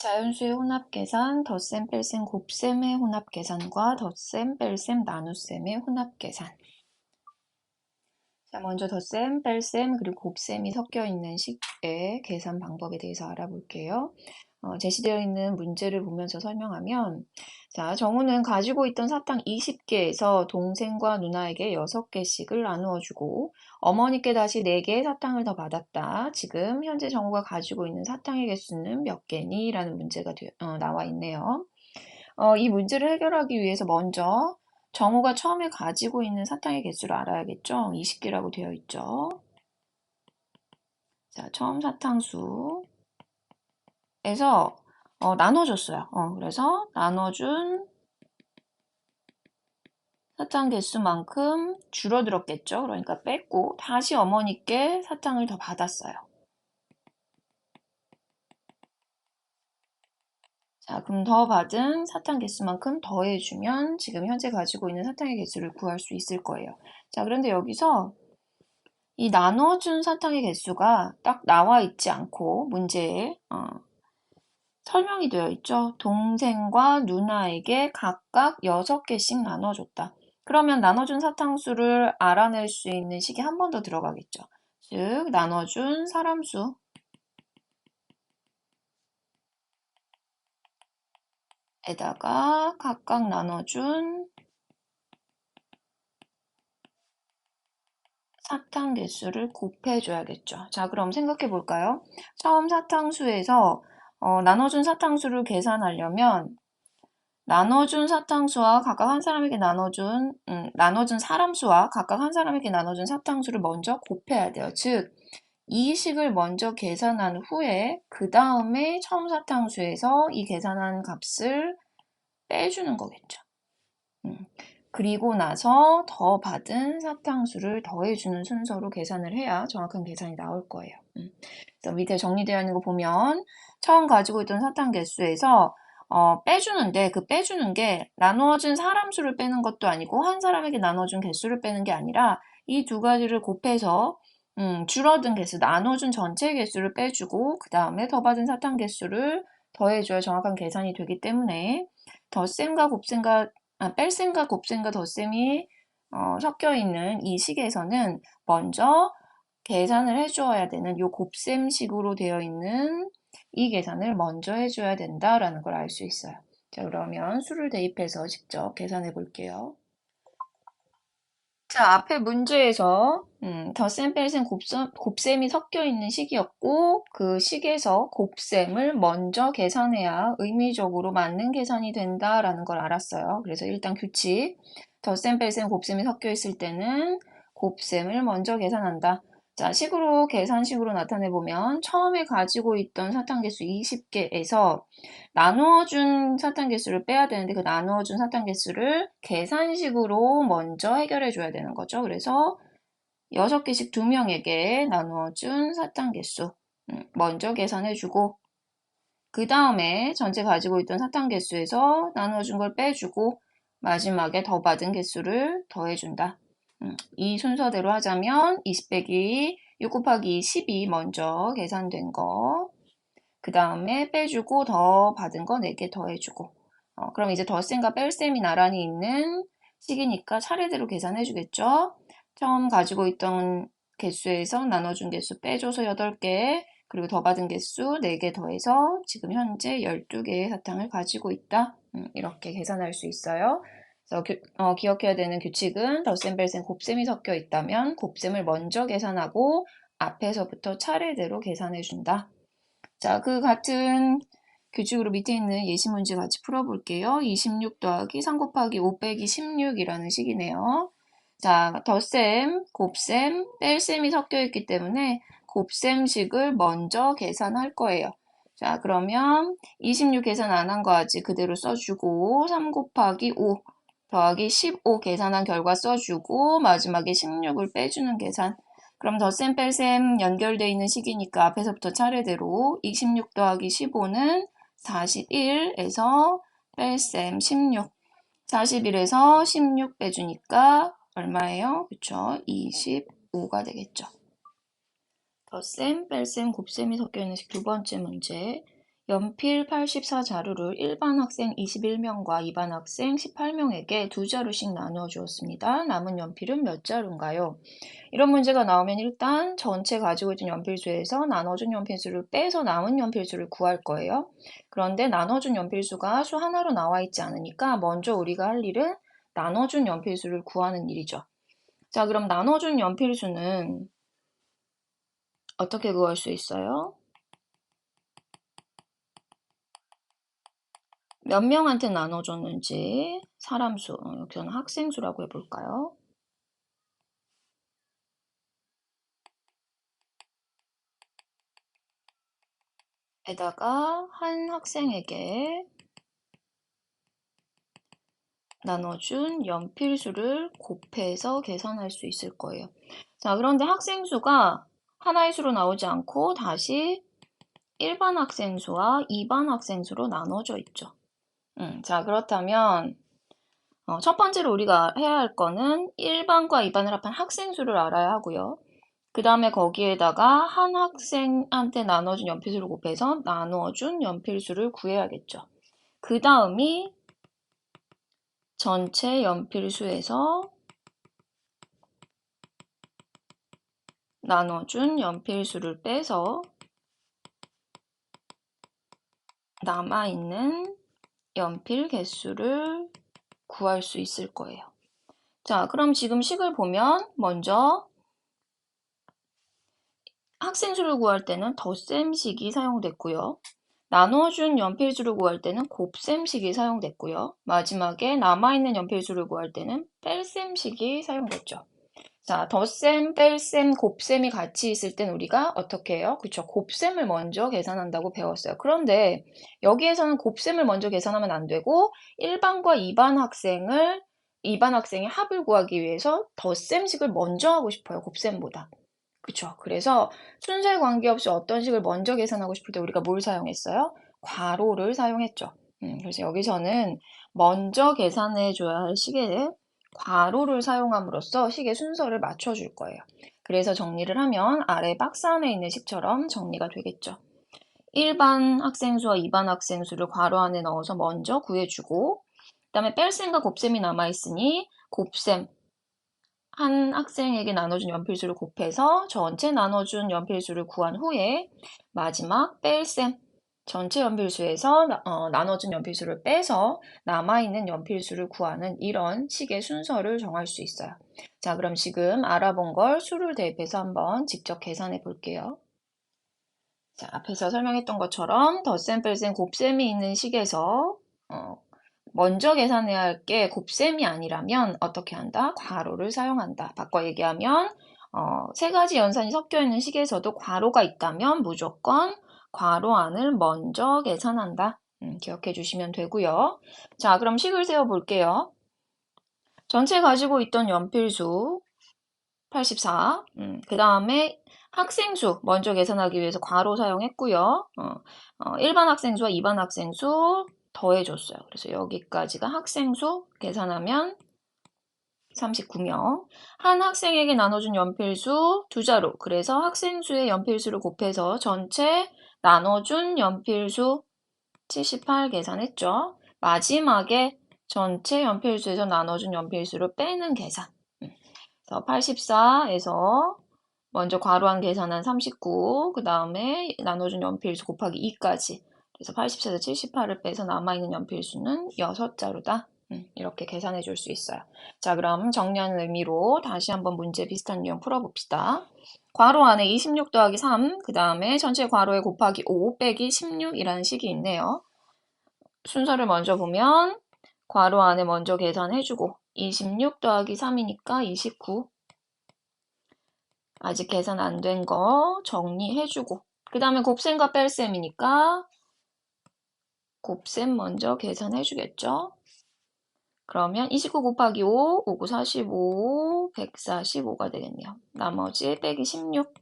자연수의 혼합계산, 덧셈, 뺄셈, 곱셈의 혼합계산과 덧셈, 뺄셈, 나눗셈의 혼합계산. 자, 먼저 덧셈, 뺄셈, 그리고 곱셈이 섞여 있는 식의 계산 방법에 대해서 알아볼게요. 제시되어 있는 문제를 보면서 설명하면, 자, 정우는 가지고 있던 사탕 20개에서 동생과 누나에게 6개씩을 나누어주고 어머니께 다시 4개의 사탕을 더 받았다. 지금 현재 정우가 가지고 있는 사탕의 개수는 몇 개니? 라는 문제가 나와 있네요. 이 문제를 해결하기 위해서 먼저 정우가 처음에 가지고 있는 사탕의 개수를 알아야겠죠? 20개라고 되어 있죠. 자, 처음 사탕수에서 나눠줬어요. 그래서 나눠준 사탕 개수만큼 줄어들었겠죠. 그러니까 뺐고 다시 어머니께 사탕을 더 받았어요. 자, 그럼 더 받은 사탕 개수만큼 더해주면 지금 현재 가지고 있는 사탕의 개수를 구할 수 있을 거예요. 자, 그런데 여기서 이 나눠준 사탕의 개수가 딱 나와 있지 않고 문제에 설명이 되어 있죠. 동생과 누나에게 각각 6개씩 나눠줬다. 그러면 나눠준 사탕수를 알아낼 수 있는 식이 한 번 더 들어가겠죠. 즉 나눠준 사람수 에다가 각각 나눠준 사탕 개수를 곱해줘야겠죠. 자, 그럼 생각해 볼까요? 처음 사탕수에서 나눠준 사탕수를 계산하려면 나눠준 사탕수와 각각 한 사람에게 나눠준 사람수와 각각 한 사람에게 나눠준 사탕수를 먼저 곱해야 돼요. 즉, 이 식을 먼저 계산한 후에 그 다음에 처음 사탕수에서 이 계산한 값을 빼주는 거겠죠. 그리고 나서 더 받은 사탕수를 더해주는 순서로 계산을 해야 정확한 계산이 나올 거예요. 그래서 밑에 정리되어 있는 거 보면 처음 가지고 있던 사탕 개수에서 빼주는데 그 빼주는 게 나누어진 사람 수를 빼는 것도 아니고 한 사람에게 나눠준 개수를 빼는 게 아니라 이 두 가지를 곱해서 줄어든 개수, 나눠준 전체 개수를 빼주고 그 다음에 더 받은 사탕 개수를 더해줘야 정확한 계산이 되기 때문에 덧셈과 뺄셈과 곱셈과 덧셈이 섞여 있는 이 식에서는 먼저 계산을 해주어야 되는 이 곱셈식으로 되어 있는 이 계산을 먼저 해줘야 된다라는 걸 알 수 있어요. 자, 그러면 수를 대입해서 직접 계산해 볼게요. 자, 앞에 문제에서 덧셈, 뺄셈, 곱셈이 섞여 있는 식이었고 그 식에서 곱셈을 먼저 계산해야 의미적으로 맞는 계산이 된다라는 걸 알았어요. 그래서 일단 규칙, 덧셈, 뺄셈, 곱셈이 섞여 있을 때는 곱셈을 먼저 계산한다. 자, 계산식으로 나타내보면 처음에 가지고 있던 사탕 개수 20개에서 나누어준 사탕 개수를 빼야 되는데 그 나누어준 사탕 개수를 계산식으로 먼저 해결해 줘야 되는 거죠. 그래서 6개씩 2명에게 나누어준 사탕 개수 먼저 계산해 주고 그 다음에 전체 가지고 있던 사탕 개수에서 나누어준 걸 빼주고 마지막에 더 받은 개수를 더해준다. 이 순서대로 하자면 20 빼기 6 곱하기 10이 먼저 계산된 거, 그 다음에 빼주고 더 받은 거 4개 더해주고 그럼 이제 덧셈과 뺄셈이 나란히 있는 식이니까 차례대로 계산해 주겠죠. 처음 가지고 있던 개수에서 나눠준 개수 빼줘서 8개, 그리고 더 받은 개수 4개 더해서 지금 현재 12개의 사탕을 가지고 있다. 이렇게 계산할 수 있어요. 그래서 기억해야 되는 규칙은 덧셈, 뺄셈, 곱셈이 섞여 있다면 곱셈을 먼저 계산하고 앞에서부터 차례대로 계산해 준다. 자, 그 같은 규칙으로 밑에 있는 예시 문제 같이 풀어볼게요. 26 더하기 3 곱하기 5 빼기 16이라는 식이네요. 자, 덧셈, 곱셈, 뺄셈이 섞여 있기 때문에 곱셈식을 먼저 계산할 거예요. 자, 그러면 26 계산 안 한 거 아직 그대로 써주고 3 곱하기 5 더하기 15 계산한 결과 써주고 마지막에 16을 빼주는 계산. 그럼 덧셈, 뺄셈 연결되어 있는 식이니까 앞에서부터 차례대로 26 더하기 15는 41에서 뺄셈 16. 41에서 16 빼주니까 얼마예요? 그쵸? 25가 되겠죠. 덧셈, 뺄셈, 곱셈이 섞여 있는 식 두 번째 문제. 연필 84 자루를 일반 학생 21명과 2반 학생 18명에게 2자루씩 나누어 주었습니다. 남은 연필은 몇 자루인가요? 이런 문제가 나오면 일단 전체 가지고 있던 연필수에서 나눠준 연필수를 빼서 남은 연필수를 구할 거예요. 그런데 나눠준 연필수가 수 하나로 나와 있지 않으니까 먼저 우리가 할 일은 나눠준 연필수를 구하는 일이죠. 자, 그럼 나눠준 연필수는 어떻게 구할 수 있어요? 몇 명한테 나눠줬는지 사람 수, 여기서는 학생 수라고 해볼까요? 에다가 한 학생에게 나눠준 연필 수를 곱해서 계산할 수 있을 거예요. 자, 그런데 학생 수가 하나의 수로 나오지 않고 다시 1반 학생 수와 2반 학생 수로 나눠져 있죠. 자, 그렇다면 첫 번째로 우리가 해야 할 거는 1반과 2반을 합한 학생 수를 알아야 하고요. 그 다음에 거기에다가 한 학생한테 나눠준 연필수를 곱해서 나누어준 연필수를 구해야겠죠. 그 다음이 전체 연필수에서 나눠준 연필수를 빼서 남아있는 연필 개수를 구할 수 있을 거예요. 자, 그럼 지금 식을 보면 먼저 학생 수를 구할 때는 덧셈식이 사용됐고요. 나눠준 연필수를 구할 때는 곱셈식이 사용됐고요. 마지막에 남아있는 연필수를 구할 때는 뺄셈식이 사용됐죠. 자, 덧셈, 뺄셈, 곱셈이 같이 있을 땐 우리가 어떻게 해요? 그쵸? 곱셈을 먼저 계산한다고 배웠어요. 그런데 여기에서는 곱셈을 먼저 계산하면 안 되고 1반과 2반 학생의 합을 구하기 위해서 덧셈식을 먼저 하고 싶어요. 곱셈보다. 그쵸? 그래서 순서에 관계없이 어떤 식을 먼저 계산하고 싶을 때 우리가 뭘 사용했어요? 괄호를 사용했죠. 그래서 여기서는 먼저 계산해 줘야 할 식에 괄호를 사용함으로써 식의 순서를 맞춰줄 거예요. 그래서 정리를 하면 아래 박스 안에 있는 식처럼 정리가 되겠죠. 1반 학생 수와 2반 학생 수를 괄호 안에 넣어서 먼저 구해주고 그 다음에 뺄셈과 곱셈이 남아있으니 곱셈 한 학생에게 나눠준 연필수를 곱해서 전체 나눠준 연필수를 구한 후에 마지막 뺄셈 전체 연필수에서 나눠준 연필수를 빼서 남아있는 연필수를 구하는 이런 식의 순서를 정할 수 있어요. 자, 그럼 지금 알아본 걸 수를 대입해서 한번 직접 계산해 볼게요. 자, 앞에서 설명했던 것처럼 덧셈, 뺄셈, 곱셈이 있는 식에서 먼저 계산해야 할 게 곱셈이 아니라면 어떻게 한다? 괄호를 사용한다. 바꿔 얘기하면 세 가지 연산이 섞여 있는 식에서도 괄호가 있다면 무조건 괄호 안을 먼저 계산한다. 기억해 주시면 되고요. 자, 그럼 식을 세워 볼게요. 전체 가지고 있던 연필수 84. 그 다음에 학생수 먼저 계산하기 위해서 괄호 사용했고요. 1반 학생수와 2반 학생수 더해줬어요. 그래서 여기까지가 학생수 계산하면 39명. 한 학생에게 나눠준 연필수 2자루. 그래서 학생수의 연필수를 곱해서 전체 나눠준 연필수 78 계산했죠. 마지막에 전체 연필수에서 나눠준 연필수를 빼는 계산. 그래서 84에서 먼저 괄호한 계산한 39, 그 다음에 나눠준 연필수 곱하기 2까지. 그래서 84에서 78을 빼서 남아있는 연필수는 6자루다. 이렇게 계산해 줄 수 있어요. 자, 그럼 정리하는 의미로 다시 한번 문제 비슷한 유형 풀어봅시다. 괄호 안에 26 더하기 3, 그 다음에 전체 괄호에 곱하기 5 빼기 16이라는 식이 있네요. 순서를 먼저 보면 괄호 안에 먼저 계산해주고 26 더하기 3이니까 29. 아직 계산 안 된 거 정리해주고 그 다음에 곱셈과 뺄셈이니까 곱셈 먼저 계산해주겠죠. 그러면 29 곱하기 5, 5, 9, 45, 145가 되겠네요. 나머지 빼기 16.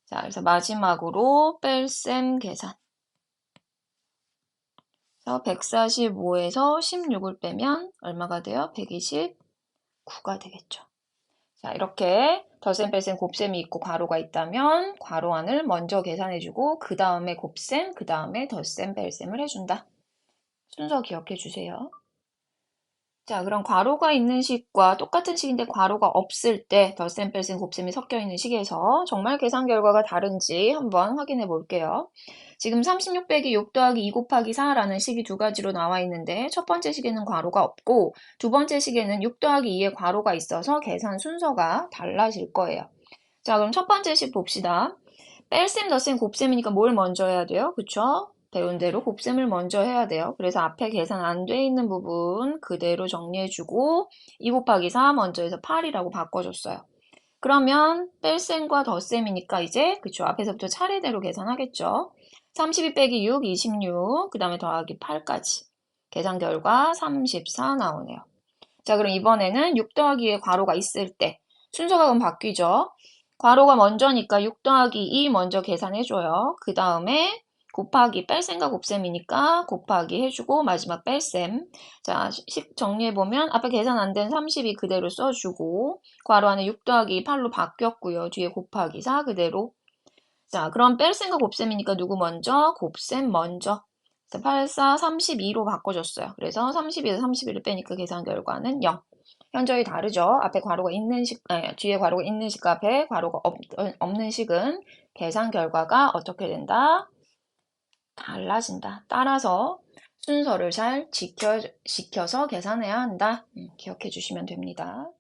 자, 그래서 마지막으로 뺄셈 계산. 그래서 145에서 16을 빼면 얼마가 돼요? 129가 되겠죠. 자, 이렇게 덧셈, 뺄셈, 곱셈이 있고 괄호가 있다면 괄호 안을 먼저 계산해주고 그 다음에 곱셈, 그 다음에 덧셈, 뺄셈을 해준다. 순서 기억해 주세요. 자, 그럼 괄호가 있는 식과 똑같은 식인데 괄호가 없을 때 덧셈, 뺄셈, 곱셈이 섞여 있는 식에서 정말 계산 결과가 다른지 한번 확인해 볼게요. 지금 36 빼기 6 더하기 2 곱하기 4라는 식이 두 가지로 나와 있는데 첫 번째 식에는 괄호가 없고 두 번째 식에는 6 더하기 2에 괄호가 있어서 계산 순서가 달라질 거예요. 자, 그럼 첫 번째 식 봅시다. 뺄셈, 덧셈, 곱셈이니까 뭘 먼저 해야 돼요? 그쵸? 배운 대로 곱셈을 먼저 해야 돼요. 그래서 앞에 계산 안 돼 있는 부분 그대로 정리해주고 2 곱하기 4 먼저 해서 8이라고 바꿔줬어요. 그러면 뺄셈과 덧셈이니까 이제 그쵸? 앞에서부터 차례대로 계산하겠죠. 32 빼기 6, 26, 그 다음에 더하기 8까지. 계산 결과 34 나오네요. 자, 그럼 이번에는 6 더하기에 괄호가 있을 때 순서가 그럼 바뀌죠. 괄호가 먼저니까 6 더하기 2 먼저 계산해줘요. 그 다음에 곱하기 뺄셈과 곱셈이니까 곱하기 해주고 마지막 뺄셈. 자, 식 정리해보면 앞에 계산 안 된 32 그대로 써주고 괄호 안에 6 더하기 8로 바뀌었고요. 뒤에 곱하기 4 그대로. 자, 그럼 뺄셈과 곱셈이니까 누구 먼저? 곱셈 먼저. 8, 4, 32로 바꿔줬어요. 그래서 32에서 31을 빼니까 계산 결과는 0. 현저히 다르죠. 앞에 괄호가 있는 식, 뒤에 괄호가 있는 식과 앞에 괄호가 없는 식은 계산 결과가 어떻게 된다? 달라진다. 따라서 순서를 잘 지켜서 계산해야 한다. 기억해 주시면 됩니다.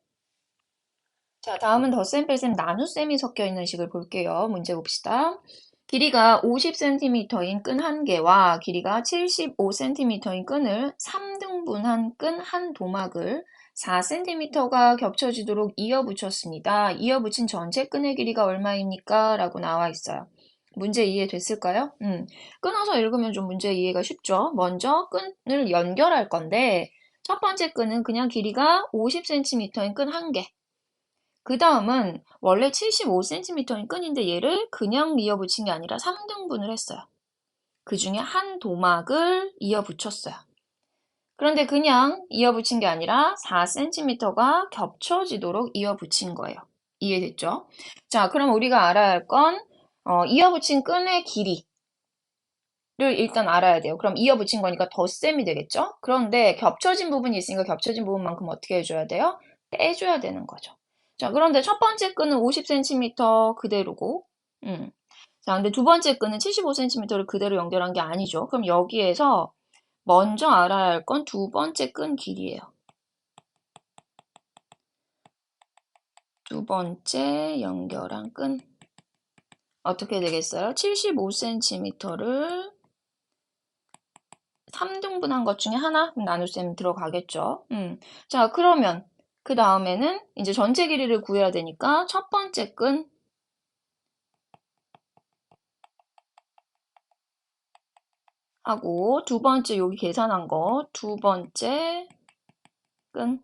자, 다음은 덧셈, 뺄셈, 나눗셈이 섞여 있는 식을 볼게요. 문제 봅시다. 길이가 50cm인 끈 한 개와 길이가 75cm인 끈을 3등분한 끈 한 도막을 4cm가 겹쳐지도록 이어붙였습니다. 이어붙인 전체 끈의 길이가 얼마입니까? 라고 나와 있어요. 문제 이해됐을까요? 끊어서 읽으면 좀 문제 이해가 쉽죠? 먼저 끈을 연결할 건데 첫 번째 끈은 그냥 길이가 50cm인 끈 한 개. 그 다음은 원래 75cm인 끈인데 얘를 그냥 이어붙인 게 아니라 3등분을 했어요. 그 중에 한 도막을 이어붙였어요. 그런데 그냥 이어붙인 게 아니라 4cm가 겹쳐지도록 이어붙인 거예요. 이해됐죠? 자, 그럼 우리가 알아야 할 건 이어붙인 끈의 길이를 일단 알아야 돼요. 그럼 이어붙인 거니까 덧셈이 되겠죠? 그런데 겹쳐진 부분이 있으니까 겹쳐진 부분만큼 어떻게 해줘야 돼요? 빼줘야 되는 거죠. 자, 그런데 첫 번째 끈은 50cm 그대로고, 자, 근데 두 번째 끈은 75cm를 그대로 연결한 게 아니죠. 그럼 여기에서 먼저 알아야 할 건 두 번째 끈 길이에요. 두 번째 연결한 끈. 어떻게 되겠어요? 75cm를 3등분한 것 중에 하나? 나눗셈 들어가겠죠. 자, 그러면 그 다음에는 이제 전체 길이를 구해야 되니까 첫 번째 끈 하고 두 번째 여기 계산한 거 두 번째 끈.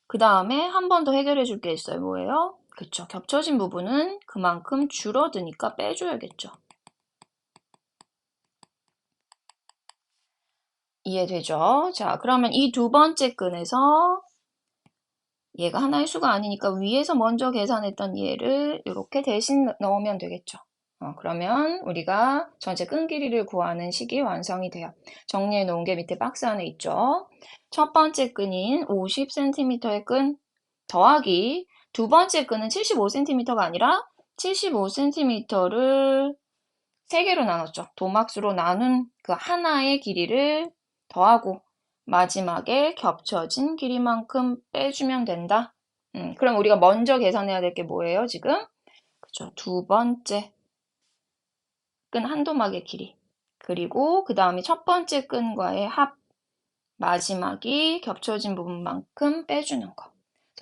그 다음에 한 번 더 해결해 줄 게 있어요. 뭐예요? 그쵸. 겹쳐진 부분은 그만큼 줄어드니까 빼줘야겠죠. 이해되죠? 자, 그러면 이 두 번째 끈에서 얘가 하나의 수가 아니니까 위에서 먼저 계산했던 얘를 이렇게 대신 넣으면 되겠죠. 그러면 우리가 전체 끈 길이를 구하는 식이 완성이 돼요. 정리해 놓은 게 밑에 박스 안에 있죠. 첫 번째 끈인 50cm의 끈 더하기 두 번째 끈은 75cm가 아니라 75cm를 세 개로 나눴죠. 도막수로 나눈 그 하나의 길이를 더하고 마지막에 겹쳐진 길이만큼 빼주면 된다. 그럼 우리가 먼저 계산해야 될 게 뭐예요, 지금? 그죠. 두 번째 끈 한 도막의 길이. 그리고 그 다음에 첫 번째 끈과의 합. 마지막이 겹쳐진 부분만큼 빼주는 거.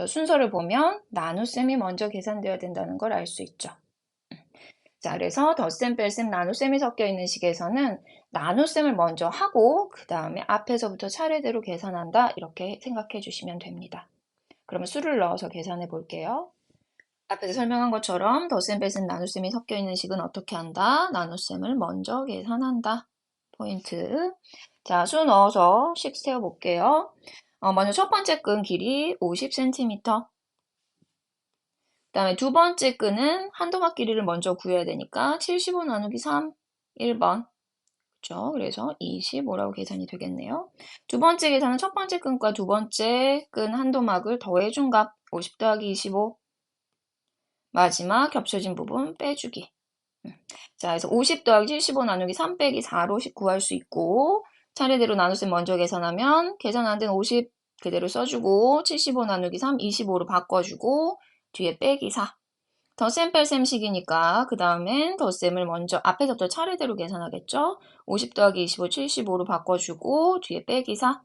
순서를 보면 나눗셈이 먼저 계산되어야 된다는 걸 알 수 있죠. 자, 그래서 덧셈, 뺄셈, 나눗셈이 섞여 있는 식에서는 나눗셈을 먼저 하고 그 다음에 앞에서부터 차례대로 계산한다 이렇게 생각해 주시면 됩니다. 그러면 수를 넣어서 계산해 볼게요. 앞에서 설명한 것처럼 덧셈, 뺄셈, 나눗셈이 섞여 있는 식은 어떻게 한다? 나눗셈을 먼저 계산한다. 포인트. 자, 수 넣어서 식 세워 볼게요. 먼저 첫 번째 끈 길이 50cm. 다음에 두 번째 끈은 한도막 길이를 먼저 구해야 되니까 75 나누기 3, 1번. 그렇죠? 그래서 25라고 계산이 되겠네요. 두 번째 계산은 첫 번째 끈과 두 번째 끈 한도막을 더해준 값 50 더하기 25. 마지막 겹쳐진 부분 빼주기. 자, 그래서 50 더하기 75 나누기 3 빼기 4로 구할 수 있고 차례대로 나눗셈 먼저 계산하면 계산 안 된 50 그대로 써주고 75 나누기 3, 25로 바꿔주고 뒤에 빼기 4. 덧셈 뺄셈 식이니까 그 다음엔 덧셈을 먼저 앞에서부터 차례대로 계산하겠죠. 50 더하기 25, 75로 바꿔주고 뒤에 빼기 4.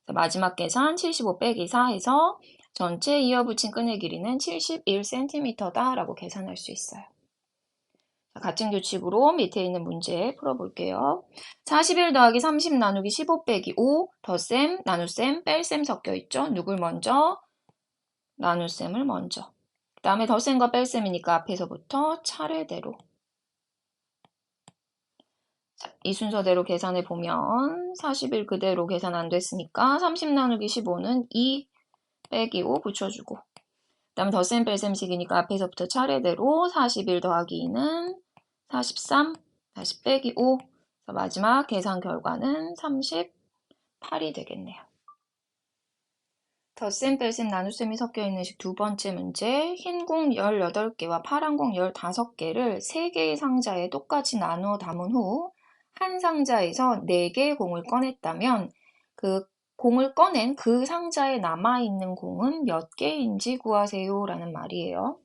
마지막 계산 75 빼기 4 해서 전체 이어붙인 끈의 길이는 71cm다 라고 계산할 수 있어요. 같은 규칙으로 밑에 있는 문제 풀어볼게요. 41 더하기 30 나누기 15 빼기 5 덧셈, 나눗셈, 뺄셈 섞여 있죠. 누굴 먼저? 나눗셈을 먼저. 그 다음에 덧셈과 뺄셈이니까 앞에서부터 차례대로. 자, 이 순서대로 계산해 보면 41 그대로 계산 안 됐으니까 30 나누기 15는 2 빼기 5 붙여주고 그 다음에 덧셈 뺄셈식이니까 앞에서부터 차례대로 41 더하기 2는 43 다시 빼기 5 마지막 계산 결과는 38이 되겠네요. 덧셈 뺄셈 나눗셈이 섞여 있는 식 두 번째 문제 흰 공 18개와 파란 공 15개를 3개의 상자에 똑같이 나누어 담은 후 한 상자에서 4개의 공을 꺼냈다면 그 공을 꺼낸 그 상자에 남아있는 공은 몇 개인지 구하세요 라는 말이에요.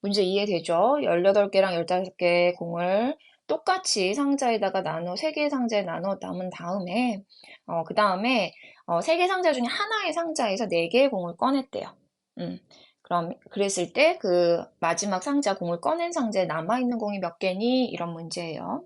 문제 이해되죠? 18개랑 15개의 공을 똑같이 상자에다가 3개의 상자에 나눠 담은 다음에 그 다음에 3개 상자 중에 하나의 상자에서 4개의 공을 꺼냈대요. 그럼 그랬을 때 그 마지막 상자 공을 꺼낸 상자에 남아있는 공이 몇 개니? 이런 문제예요.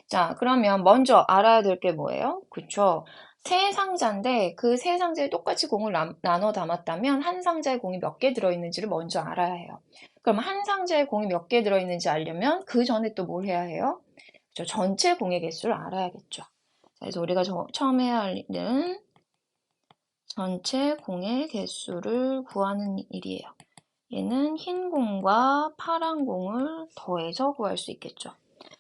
자, 그러면 먼저 알아야 될 게 뭐예요? 그쵸? 세 상자인데 그 세 상자에 똑같이 공을 나눠 담았다면 한 상자에 공이 몇 개 들어있는지를 먼저 알아야 해요. 그럼 한 상자에 공이 몇 개 들어있는지 알려면 그 전에 또 뭘 해야 해요? 그쵸? 전체 공의 개수를 알아야겠죠. 자, 그래서 우리가 처음 해야 할 일은 전체 공의 개수를 구하는 일이에요. 얘는 흰 공과 파란 공을 더해서 구할 수 있겠죠.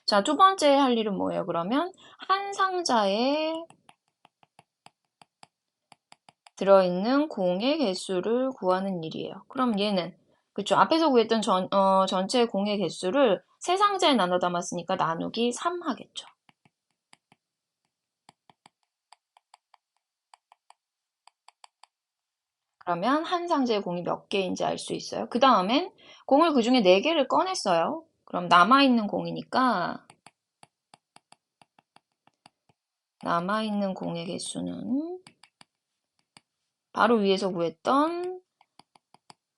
자, 두 번째 할 일은 뭐예요? 그러면 한 상자에 들어있는 공의 개수를 구하는 일이에요. 그럼 얘는 그쵸? 앞에서 구했던 전체 공의 개수를 세 상자에 나눠 담았으니까 나누기 3 하겠죠. 그러면 한 상자의 공이 몇 개인지 알 수 있어요. 그 다음엔 공을 그 중에 4개를 꺼냈어요. 그럼 남아있는 공이니까 남아있는 공의 개수는 바로 위에서 구했던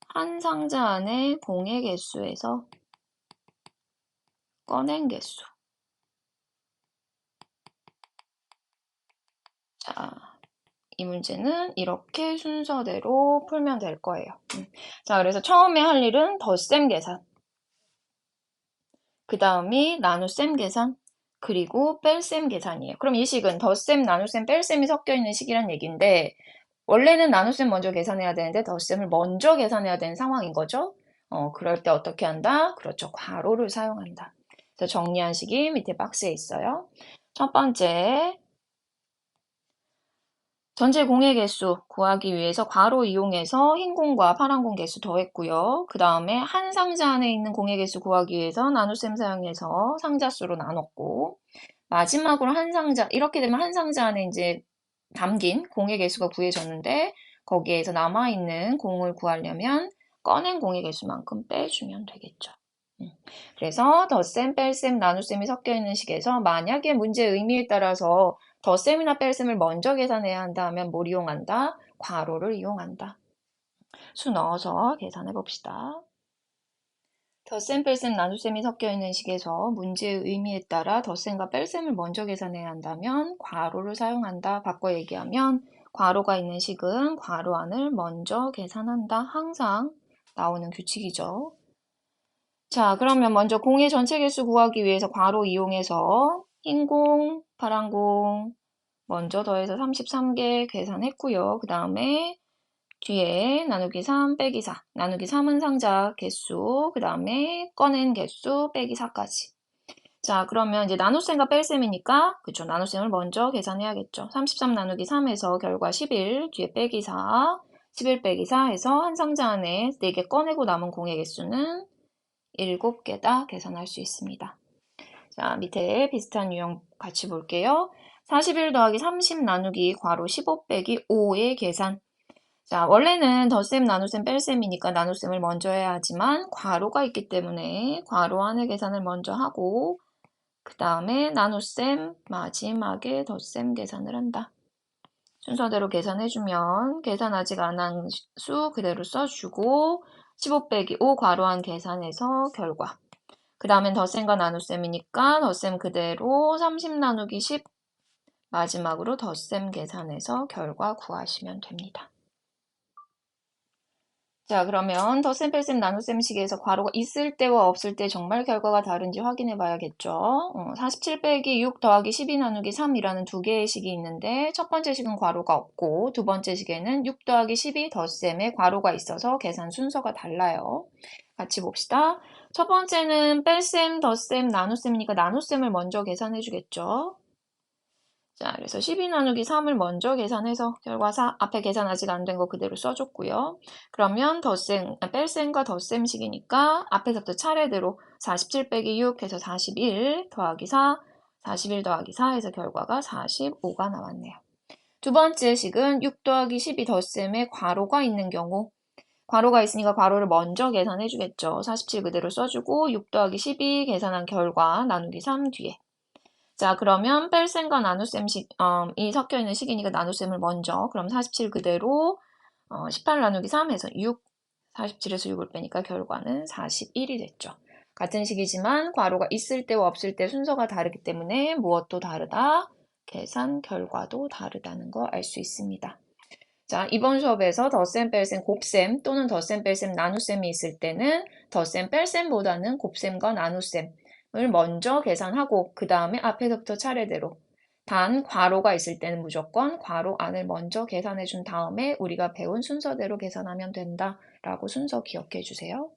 한 상자 안에 공의 개수에서 꺼낸 개수. 자, 이 문제는 이렇게 순서대로 풀면 될 거예요. 자, 그래서 처음에 할 일은 덧셈 계산. 그 다음이 나눗셈 계산. 그리고 뺄셈 계산이에요. 그럼 이 식은 덧셈, 나눗셈, 뺄셈이 섞여 있는 식이란 얘기인데 원래는 나눗셈 먼저 계산해야 되는데 덧셈을 먼저 계산해야 되는 상황인 거죠. 그럴 때 어떻게 한다? 그렇죠. 괄호를 사용한다. 그래서 정리한 식이 밑에 박스에 있어요. 첫 번째, 전체 공의 개수 구하기 위해서 괄호 이용해서 흰 공과 파란 공 개수 더했고요. 그 다음에 한 상자 안에 있는 공의 개수 구하기 위해서 나눗셈 사용해서 상자 수로 나눴고 마지막으로 한 상자, 이렇게 되면 한 상자 안에 이제 담긴 공의 개수가 구해졌는데 거기에서 남아있는 공을 구하려면 꺼낸 공의 개수만큼 빼주면 되겠죠. 그래서 덧셈, 뺄셈, 나눗셈이 섞여 있는 식에서 만약에 문제의 의미에 따라서 덧셈이나 뺄셈을 먼저 계산해야 한다 하면 뭘 이용한다? 괄호를 이용한다. 수 넣어서 계산해 봅시다. 덧셈, 뺄셈, 나눗셈이 섞여 있는 식에서 문제의 의미에 따라 덧셈과 뺄셈을 먼저 계산해야 한다면 괄호를 사용한다. 바꿔 얘기하면 괄호가 있는 식은 괄호 안을 먼저 계산한다. 항상 나오는 규칙이죠. 자, 그러면 먼저 공의 전체 개수 구하기 위해서 괄호 이용해서 흰 공, 파란 공 먼저 더해서 33개 계산했고요. 그 다음에 뒤에 나누기 3 빼기 4. 나누기 3은 상자 개수, 그 다음에 꺼낸 개수 빼기 4까지. 자, 그러면 이제 나눗셈과 뺄셈이니까, 그쵸, 나눗셈을 먼저 계산해야겠죠. 33 나누기 3에서 결과 11, 뒤에 빼기 4, 11 빼기 4 해서 한 상자 안에 4개 꺼내고 남은 공의 개수는 7개다 계산할 수 있습니다. 자, 밑에 비슷한 유형 같이 볼게요. 41 더하기 30 나누기 괄호 15 빼기 5의 계산. 자, 원래는 덧셈, 나눗셈, 뺄셈이니까 나눗셈을 먼저 해야 하지만 괄호가 있기 때문에 괄호 안의 계산을 먼저 하고 그 다음에 나눗셈, 마지막에 덧셈 계산을 한다. 순서대로 계산해주면 계산 아직 안 한 수 그대로 써주고 15 빼기 5 괄호한 계산해서 결과. 그 다음엔 덧셈과 나눗셈이니까 덧셈 그대로 30 나누기 10 마지막으로 덧셈 계산해서 결과 구하시면 됩니다. 자, 그러면 덧셈, 뺄셈, 나눗셈 식에서 괄호가 있을 때와 없을 때 정말 결과가 다른지 확인해 봐야겠죠. 47 빼기 6 더하기 12 나누기 3이라는 두 개의 식이 있는데 첫 번째 식은 괄호가 없고 두 번째 식에는 6 더하기 12 덧셈에 괄호가 있어서 계산 순서가 달라요. 같이 봅시다. 첫 번째는 뺄셈, 덧셈, 나눗셈이니까 나눗셈을 먼저 계산해 주겠죠. 자, 그래서 12 나누기 3을 먼저 계산해서 결과 4, 앞에 계산 아직 안 된 거 그대로 써줬고요. 그러면 뺄셈과 덧셈식이니까 앞에서부터 차례대로 47 빼기 6 해서 41 더하기 4, 41 더하기 4 해서 결과가 45가 나왔네요. 두 번째 식은 6 더하기 12 덧셈에 괄호가 있는 경우 괄호가 있으니까 괄호를 먼저 계산해 주겠죠. 47 그대로 써주고 6 더하기 12 계산한 결과 나누기 3 뒤에 자, 그러면 뺄셈과 나눗셈식, 이 섞여있는 식이니까 나눗셈을 먼저, 그럼 47 그대로 18 나누기 3 해서 6, 47에서 6을 빼니까 결과는 41이 됐죠. 같은 식이지만 괄호가 있을 때와 없을 때 순서가 다르기 때문에 무엇도 다르다, 계산 결과도 다르다는 거 알 수 있습니다. 자, 이번 수업에서 덧셈, 뺄셈, 곱셈 또는 덧셈, 뺄셈, 나눗셈이 있을 때는 덧셈, 뺄셈보다는 곱셈과 나눗셈 을 먼저 계산하고 그 다음에 앞에서부터 차례대로 단 괄호가 있을 때는 무조건 괄호 안을 먼저 계산해 준 다음에 우리가 배운 순서대로 계산하면 된다라고 순서 기억해 주세요.